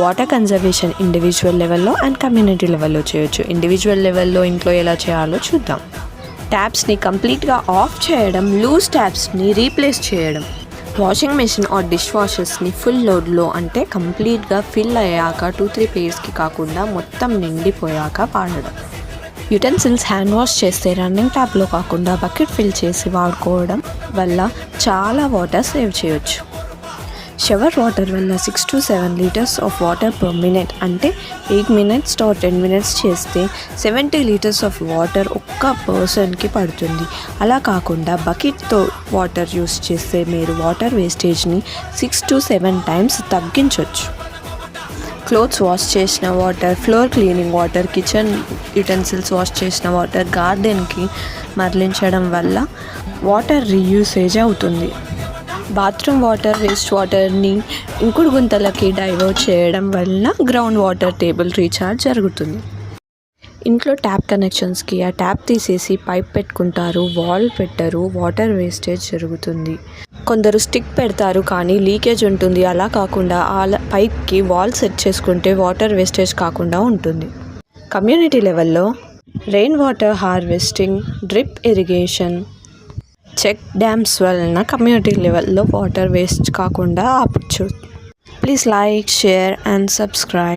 Water conservation individual లెవెల్లో and community లెవెల్లో చేయొచ్చు. ఇండివిజువల్ లెవెల్లో ఇంట్లో ఎలా చేయాలో చూద్దాం. ట్యాప్స్ని కంప్లీట్గా ఆఫ్ చేయడం, లూజ్ ట్యాప్స్ని రీప్లేస్ చేయడం. వాషింగ్ మెషిన్ ఆర్ డిష్ వాషర్స్ని ఫుల్ లోడ్లో అంటే కంప్లీట్గా ఫిల్ అయ్యాక 2-3 పేర్స్కి కాకుండా మొత్తం నిండిపోయాక వాడడం. యుటెన్సిల్స్ హ్యాండ్ వాష్ చేస్తే రన్నింగ్ ట్యాప్లో కాకుండా బకెట్ ఫిల్ చేసి వాడుకోవడం వల్ల చాలా వాటర్ సేవ్ చేయొచ్చు. షవర్ వాటర్ వల్ల 6 to 7 liters of water per minute అంటే 8 minutes or 10 minutes చేస్తే 70 liters ఆఫ్ వాటర్ ఒక్క పర్సన్కి పడుతుంది. అలా కాకుండా బకెట్తో వాటర్ యూస్ చేస్తే మీరు వాటర్ వేస్టేజ్ని 6 to 7 times తగ్గించవచ్చు. క్లోత్స్ వాష్ చేసిన water, floor cleaning water, kitchen utensils wash చేసిన వాటర్ గార్డెన్కి మరలించడం వల్ల వాటర్ రీయూసేజ్ అవుతుంది. బాత్రూమ్ వాటర్, వేస్ట్ వాటర్ని ఇంకుడు గుంతలకి డైవర్ట్ చేయడం వలన గ్రౌండ్ వాటర్ టేబుల్ రీఛార్జ్ జరుగుతుంది. ఇంట్లో ట్యాప్ కనెక్షన్స్కి ఆ ట్యాప్ తీసేసి పైప్ పెట్టుకుంటారు, వాల్ పెట్టరు, వాటర్ వేస్టేజ్ జరుగుతుంది. కొందరు స్టిక్ పెడతారు కానీ లీకేజ్ ఉంటుంది. అలా కాకుండా ఆ పైప్కి వాల్ సెట్ చేసుకుంటే వాటర్ వేస్టేజ్ కాకుండా ఉంటుంది. కమ్యూనిటీ లెవెల్లో rain water harvesting, drip irrigation, check dams వలన కమ్యూనిటీ లెవెల్లో వాటర్ వేస్ట్ కాకుండా ఆపచ్చు. Please like, share and subscribe.